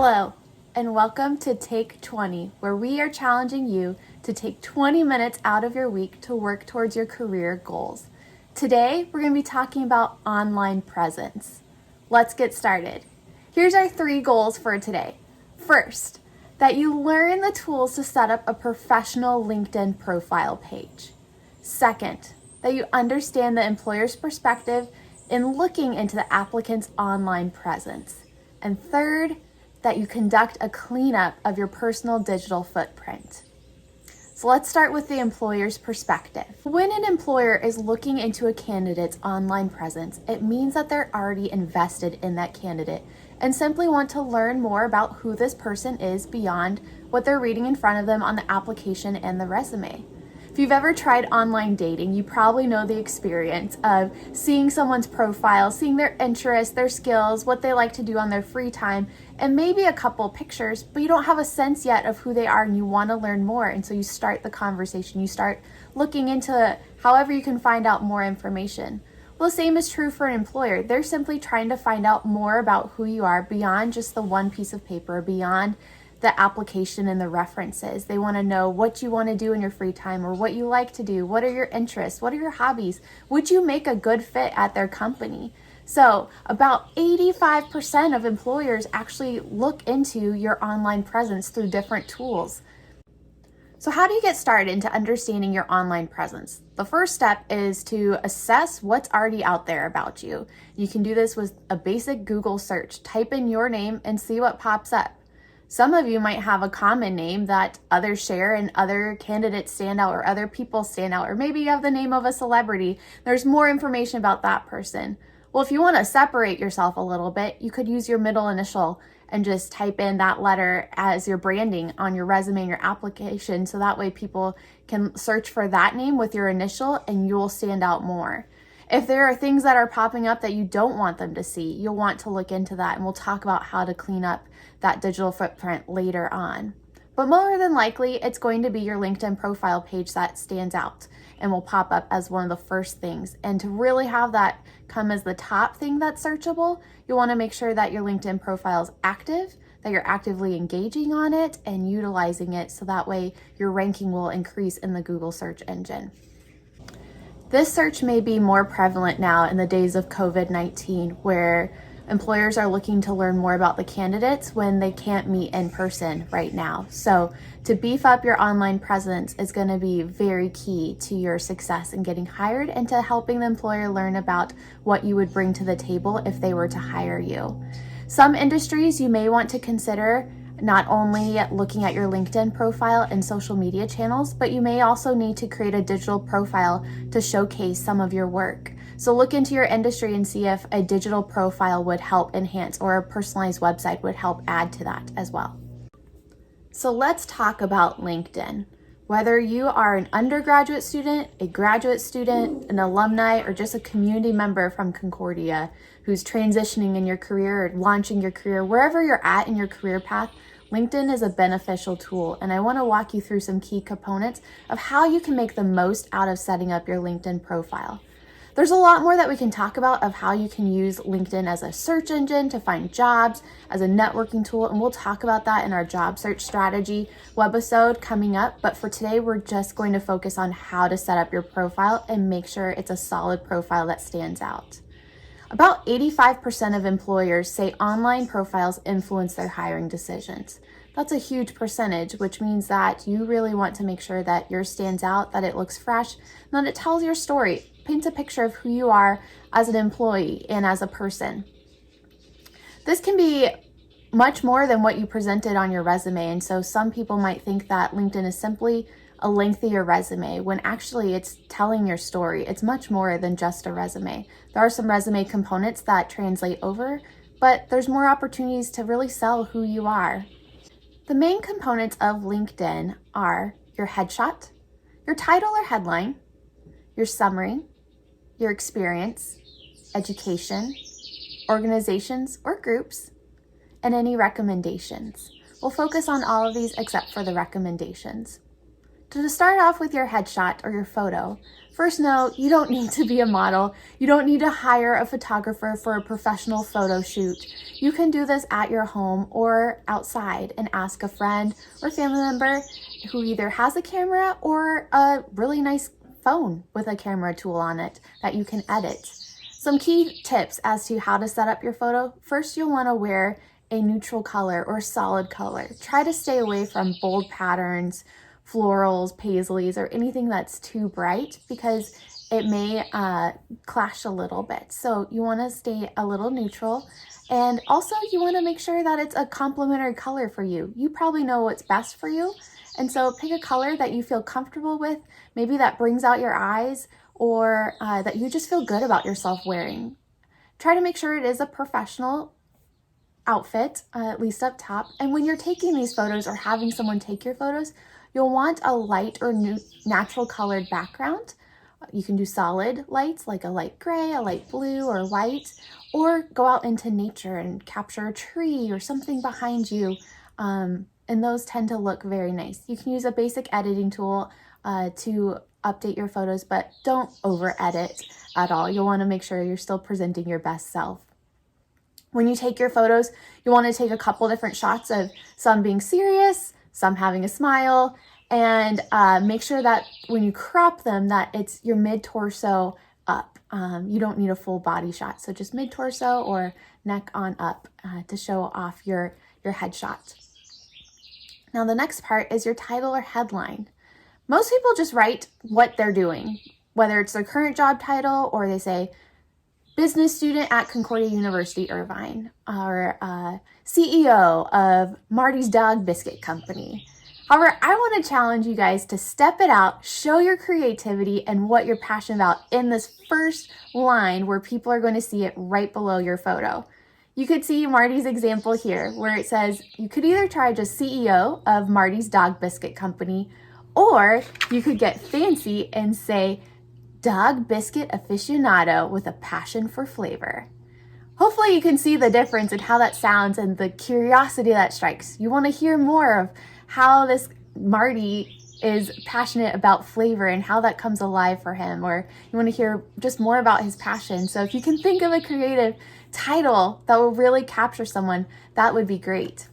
Hello, and welcome to Take 20, where we are challenging you to take 20 minutes out of your week to work towards your career goals. Today, we're going to be talking about online presence. Let's get started. Here's our 3 goals for today. First, that you learn the tools to set up a professional LinkedIn profile page. Second, that you understand the employer's perspective in looking into the applicant's online presence. And third, that you conduct a cleanup of your personal digital footprint. So let's start with the employer's perspective. When an employer is looking into a candidate's online presence, it means that they're already invested in that candidate and simply want to learn more about who this person is beyond what they're reading in front of them on the application and the resume. If you've ever tried online dating, you probably know the experience of seeing someone's profile, seeing their interests, their skills, what they like to do on their free time, and maybe a couple pictures, but you don't have a sense yet of who they are and you want to learn more. And so you start the conversation, you start looking into however you can find out more information. Well, the same is true for an employer. They're simply trying to find out more about who you are beyond just the one piece of paper, beyond the application and the references. They want to know what you want to do in your free time or what you like to do. What are your interests? What are your hobbies? Would you make a good fit at their company? So about 85% of employers actually look into your online presence through different tools. So how do you get started into understanding your online presence? The first step is to assess what's already out there about you. You can do this with a basic Google search. Type in your name and see what pops up. Some of you might have a common name that others share and other candidates stand out or other people stand out, or maybe you have the name of a celebrity. There's more information about that person. Well, if you want to separate yourself a little bit, you could use your middle initial and just type in that letter as your branding on your resume and your application, so that way people can search for that name with your initial and you'll stand out more. If there are things that are popping up that you don't want them to see, you'll want to look into that, and we'll talk about how to clean up that digital footprint later on. But more than likely, it's going to be your LinkedIn profile page that stands out and will pop up as one of the first things. And to really have that come as the top thing that's searchable, you want to make sure that your LinkedIn profile is active, that you're actively engaging on it and utilizing it, so that way your ranking will increase in the Google search engine. This search may be more prevalent now in the days of COVID-19, where employers are looking to learn more about the candidates when they can't meet in person right now. So to beef up your online presence is going to be very key to your success in getting hired and to helping the employer learn about what you would bring to the table if they were to hire you. Some industries you may want to consider not only looking at your LinkedIn profile and social media channels, but you may also need to create a digital profile to showcase some of your work. So look into your industry and see if a digital profile would help enhance, or a personalized website would help add to that as well. So let's talk about LinkedIn. Whether you are an undergraduate student, a graduate student, an alumni, or just a community member from Concordia who's transitioning in your career or launching your career, wherever you're at in your career path, LinkedIn is a beneficial tool, and I want to walk you through some key components of how you can make the most out of setting up your LinkedIn profile. There's a lot more that we can talk about of how you can use LinkedIn as a search engine to find jobs, as a networking tool, and we'll talk about that in our job search strategy webisode coming up. But for today, we're just going to focus on how to set up your profile and make sure it's a solid profile that stands out. About 85% of employers say online profiles influence their hiring decisions. That's a huge percentage, which means that you really want to make sure that yours stands out, that it looks fresh, and that it tells your story, paints a picture of who you are as an employee and as a person. This can be much more than what you presented on your resume, and so some people might think that LinkedIn is simply a lengthier resume, when actually it's telling your story. It's much more than just a resume. There are some resume components that translate over, but there's more opportunities to really sell who you are. The main components of LinkedIn are your headshot, your title or headline, your summary, your experience, education, organizations or groups, and any recommendations. We'll focus on all of these except for the recommendations. To start off with your headshot or your photo, first note, you don't need to be a model. You don't need to hire a photographer for a professional photo shoot. You can do this at your home or outside and ask a friend or family member who either has a camera or a really nice phone with a camera tool on it that you can edit. Some key tips as to how to set up your photo. First, you'll want to wear a neutral color or solid color. Try to stay away from bold patterns, florals, paisleys, or anything that's too bright because it may clash a little bit. So you want to stay a little neutral. And also you want to make sure that it's a complementary color for you. You probably know what's best for you. And so pick a color that you feel comfortable with, maybe that brings out your eyes, or that you just feel good about yourself wearing. Try to make sure it is a professional outfit, at least up top. And when you're taking these photos or having someone take your photos, you'll want a light or natural colored background. You can do solid lights like a light gray, a light blue, or white, or go out into nature and capture a tree or something behind you. And those tend to look very nice. You can use a basic editing tool to update your photos, but don't over edit at all. You'll want to make sure you're still presenting your best self. When you take your photos, you want to take a couple different shots of some being serious, some having a smile, and make sure that when you crop them that it's your mid-torso up. You don't need a full body shot, so just mid-torso or neck on up to show off your headshot. Now the next part is your title or headline. Most people just write what they're doing, whether it's their current job title or they say, business student at Concordia University, Irvine, or CEO of Marty's Dog Biscuit Company. However, I want to challenge you guys to step it out, show your creativity and what you're passionate about in this first line where people are going to see it right below your photo. You could see Marty's example here where it says you could either try just CEO of Marty's Dog Biscuit Company, or you could get fancy and say dog biscuit aficionado with a passion for flavor. Hopefully you can see the difference in how that sounds and the curiosity that strikes. You want to hear more of how this Marty is passionate about flavor and how that comes alive for him, or you want to hear just more about his passion. So if you can think of a creative title that will really capture someone, that would be great.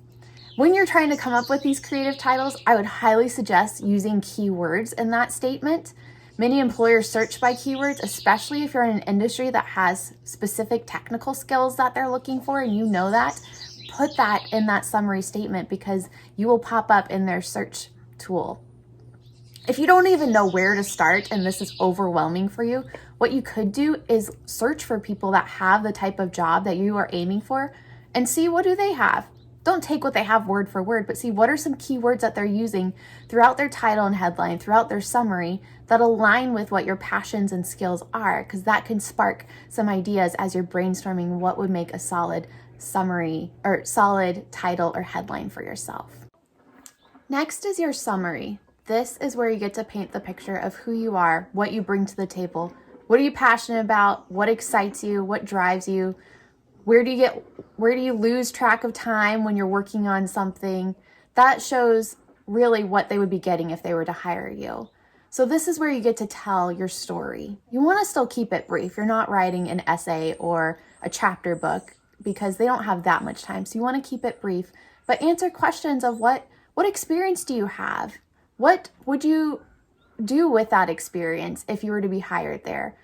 When you're trying to come up with these creative titles, I would highly suggest using keywords in that statement. Many employers search by keywords, especially if you're in an industry that has specific technical skills that they're looking for and you know that. Put that in that summary statement because you will pop up in their search tool. If you don't even know where to start and this is overwhelming for you, what you could do is search for people that have the type of job that you are aiming for and see what do they have. Don't take what they have word for word, but see what are some keywords that they're using throughout their title and headline, throughout their summary that align with what your passions and skills are, because that can spark some ideas as you're brainstorming what would make a solid summary or solid title or headline for yourself. Next is your summary. This is where you get to paint the picture of who you are, what you bring to the table, what are you passionate about, what excites you, what drives you. Where do you lose track of time when you're working on something? That shows really what they would be getting if they were to hire you. So this is where you get to tell your story. You want to still keep it brief. You're not writing an essay or a chapter book because they don't have that much time. So you want to keep it brief, but answer questions of what experience do you have? What would you do with that experience if you were to be hired there?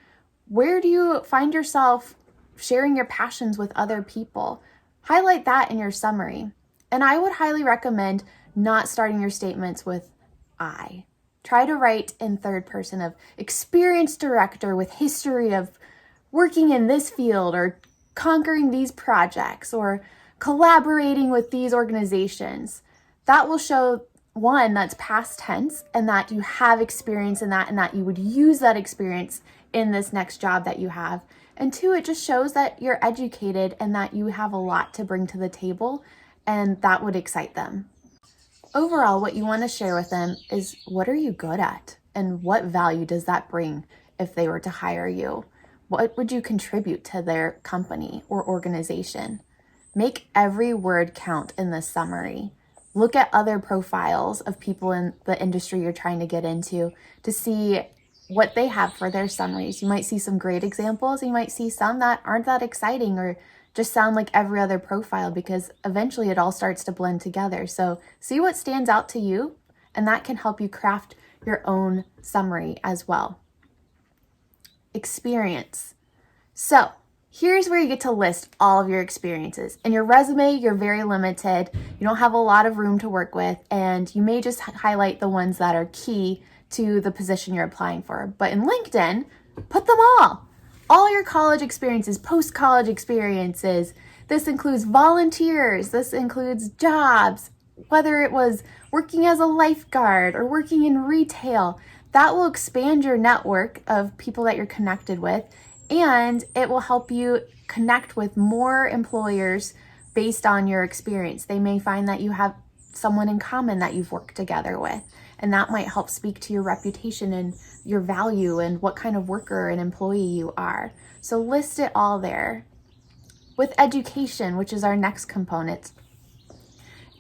Where do you find yourself sharing your passions with other people? Highlight that in your summary. And I would highly recommend not starting your statements with I. Try to write in third person of experienced director with history of working in this field or conquering these projects or collaborating with these organizations. That will show, one, that's past tense and that you have experience in that and that you would use that experience in this next job that you have. And two, it just shows that you're educated and that you have a lot to bring to the table, and that would excite them. Overall, what you want to share with them is what are you good at and what value does that bring if they were to hire you? What would you contribute to their company or organization? Make every word count in this summary. Look at other profiles of people in the industry you're trying to get into to see what they have for their summaries. You might see some great examples. You might see some that aren't that exciting or just sound like every other profile, because eventually it all starts to blend together. So see what stands out to you, and that can help you craft your own summary as well. Experience. So here's where you get to list all of your experiences. In your resume, you're very limited. You don't have a lot of room to work with, and you may just highlight the ones that are key to the position you're applying for. But in LinkedIn, put them all your college experiences, post-college experiences. This includes volunteers, this includes jobs, whether it was working as a lifeguard or working in retail. That will expand your network of people that you're connected with, and it will help you connect with more employers based on your experience. They may find that you have someone in common that you've worked together with, and that might help speak to your reputation and your value and what kind of worker and employee you are. So list it all there. With education, which is our next component,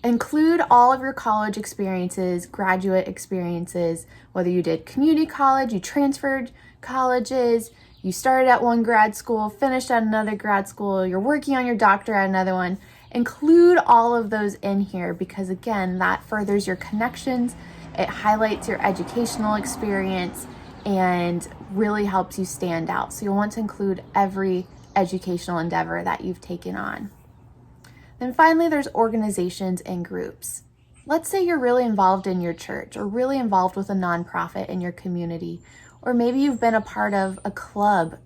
include all of your college experiences, graduate experiences, whether you did community college, you transferred colleges, you started at one grad school, finished at another grad school, you're working on your doctorate at another one. Include all of those in here, because again, that furthers your connections, it highlights your educational experience, and really helps you stand out. So you'll want to include every educational endeavor that you've taken on. Then finally, there's organizations and groups. Let's say you're really involved in your church or really involved with a nonprofit in your community, or maybe you've been a part of a club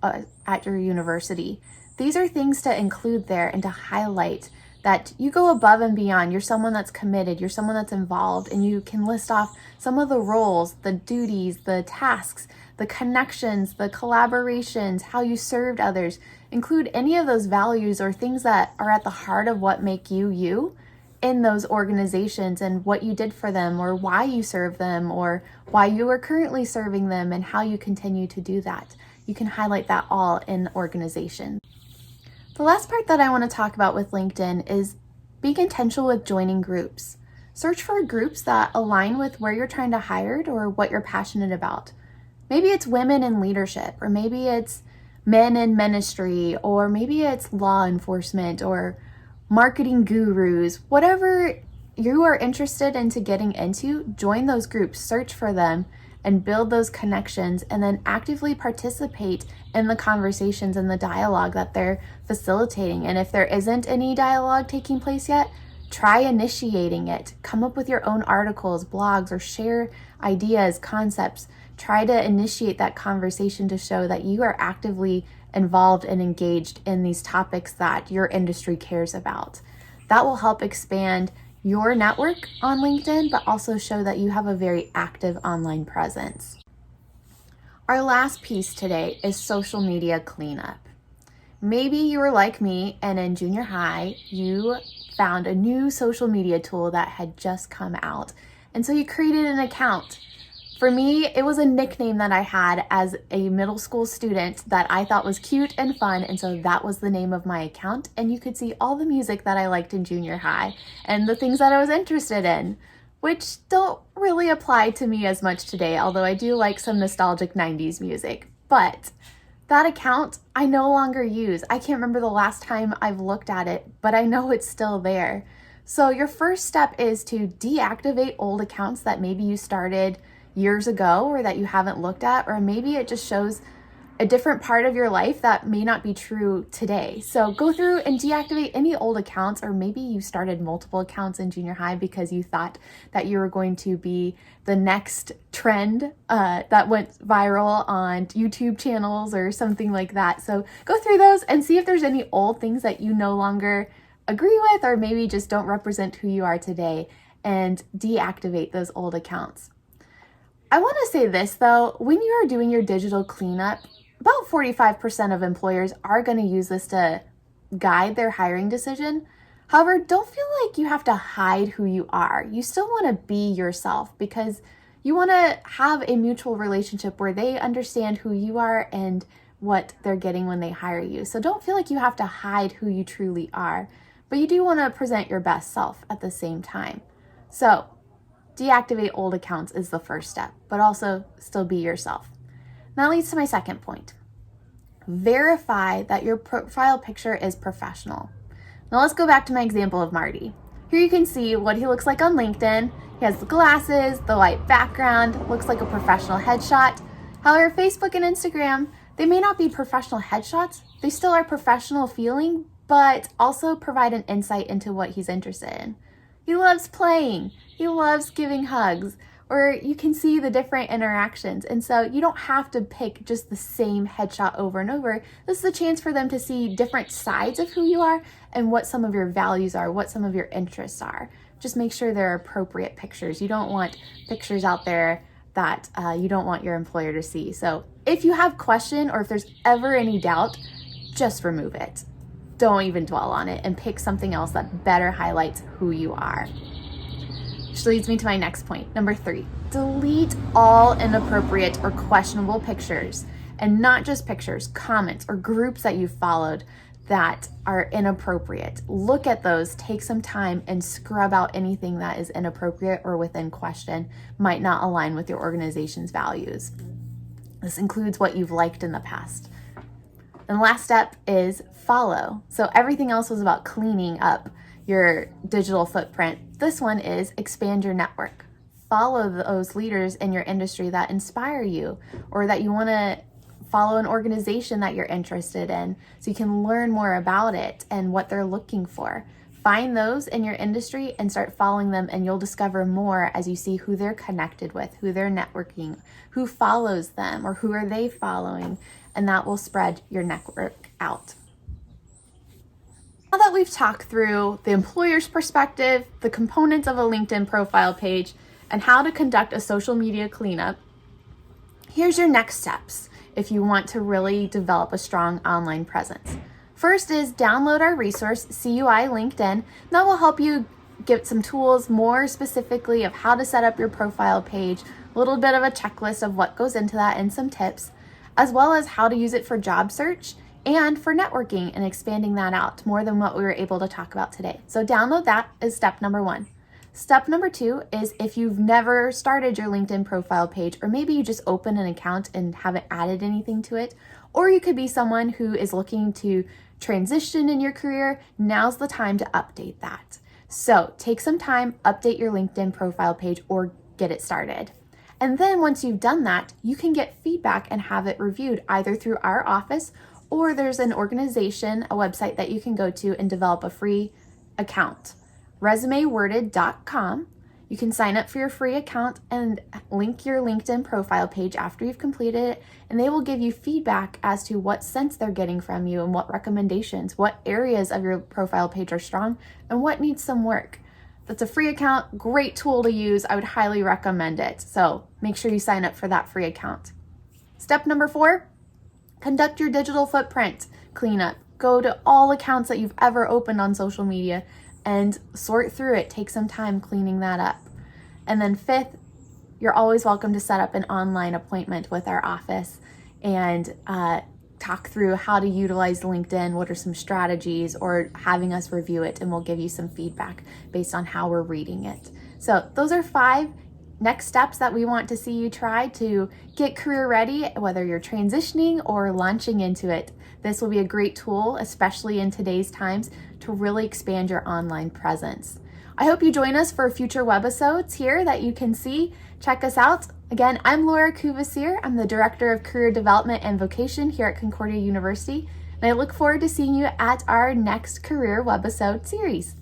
at your university. These are things to include there and to highlight that you go above and beyond. You're someone that's committed, you're someone that's involved, and you can list off some of the roles, the duties, the tasks, the connections, the collaborations, how you served others. Include any of those values or things that are at the heart of what make you you in those organizations, and what you did for them, or why you serve them, or why you are currently serving them, and how you continue to do that. You can highlight that all in organization. The last part that I want to talk about with LinkedIn is being intentional with joining groups. Search for groups that align with where you're trying to hire or what you're passionate about. Maybe it's women in leadership, or maybe it's men in ministry, or maybe it's law enforcement or marketing gurus. Whatever you are interested into getting into, join those groups, search for them, and build those connections, and then actively participate in the conversations and the dialogue that they're facilitating. And if there isn't any dialogue taking place yet, try initiating it. Come up with your own articles, blogs, or share ideas, concepts. Try to initiate that conversation to show that you are actively involved and engaged in these topics that your industry cares about. That will help expand your network on LinkedIn, but also show that you have a very active online presence. Our last piece today is social media cleanup. Maybe you were like me, and in junior high, you found a new social media tool that had just come out, and so you created an account. For me, it was a nickname that I had as a middle school student that I thought was cute and fun, and so that was the name of my account, and you could see all the music that I liked in junior high and the things that I was interested in, which don't really apply to me as much today, although I do like some nostalgic 90s music. But that account I no longer use. I can't remember the last time I've looked at it, but I know it's still there. So your first step is to deactivate old accounts that maybe you started years ago or that you haven't looked at, or maybe it just shows a different part of your life that may not be true today. So go through and deactivate any old accounts, or maybe you started multiple accounts in junior high because you thought that you were going to be the next trend that went viral on YouTube channels or something like that. So go through those and see if there's any old things that you no longer agree with, or maybe just don't represent who you are today, and deactivate those old accounts. I want to say this though, when you are doing your digital cleanup, about 45% of employers are going to use this to guide their hiring decision. However, don't feel like you have to hide who you are. You still want to be yourself, because you want to have a mutual relationship where they understand who you are and what they're getting when they hire you. So don't feel like you have to hide who you truly are, but you do want to present your best self at the same time. So deactivate old accounts is the first step, but also still be yourself. That leads to my second point. Verify that your profile picture is professional. Now let's go back to my example of Marty. Here you can see what he looks like on LinkedIn. He has the glasses, the white background, looks like a professional headshot. However, Facebook and Instagram, they may not be professional headshots. They still are professional feeling, but also provide an insight into what he's interested in. He loves playing. He loves giving hugs, or you can see the different interactions. And so you don't have to pick just the same headshot over and over. This is a chance for them to see different sides of who you are and what some of your values are, what some of your interests are. Just make sure they're appropriate pictures. You don't want pictures out there that you don't want your employer to see. So if you have question or if there's ever any doubt, just remove it. Don't even dwell on it and pick something else that better highlights who you are. Which leads me to my next point. Number 3, delete all inappropriate or questionable pictures, and not just pictures, comments or groups that you followed that are inappropriate. Look at those, take some time and scrub out anything that is inappropriate or within question, might not align with your organization's values. This includes what you've liked in the past. And the last step is follow. So everything else was about cleaning up your digital footprint. This one is expand your network. Follow those leaders in your industry that inspire you, or that you want to follow an organization that you're interested in so you can learn more about it and what they're looking for. Find those in your industry and start following them, and you'll discover more as you see who they're connected with, who they're networking, who follows them, or who are they following, and that will spread your network out. Now that we've talked through the employer's perspective, the components of a LinkedIn profile page, and how to conduct a social media cleanup, here's your next steps if you want to really develop a strong online presence. First is download our resource, CUI LinkedIn. That will help you get some tools more specifically of how to set up your profile page, a little bit of a checklist of what goes into that and some tips, as well as how to use it for job search and for networking and expanding that out more than what we were able to talk about today. So download that is step number 1. Step number 2 is if you've never started your LinkedIn profile page, or maybe you just opened an account and haven't added anything to it, or you could be someone who is looking to transition in your career, now's the time to update that. So take some time, update your LinkedIn profile page or get it started. And then once you've done that, you can get feedback and have it reviewed either through our office, or there's an organization, a website that you can go to and develop a free account. resumeworded.com. You can sign up for your free account and link your LinkedIn profile page after you've completed it, and they will give you feedback as to what sense they're getting from you and what recommendations, what areas of your profile page are strong and what needs some work. That's a free account, great tool to use. I would highly recommend it. So make sure you sign up for that free account. Step number 4, conduct your digital footprint cleanup. Go to all accounts that you've ever opened on social media and sort through it. Take some time cleaning that up. And then 5th, you're always welcome to set up an online appointment with our office and talk through how to utilize LinkedIn, what are some strategies, or having us review it, and we'll give you some feedback based on how we're reading it. So those are 5 next steps that we want to see you try to get career ready, whether you're transitioning or launching into it. This will be a great tool, especially in today's times, to really expand your online presence. I hope you join us for future webisodes here that you can see. Check us out. Again, I'm Laura Kuvasir. I'm the Director of Career Development and Vocation here at Concordia University, and I look forward to seeing you at our next career webisode series.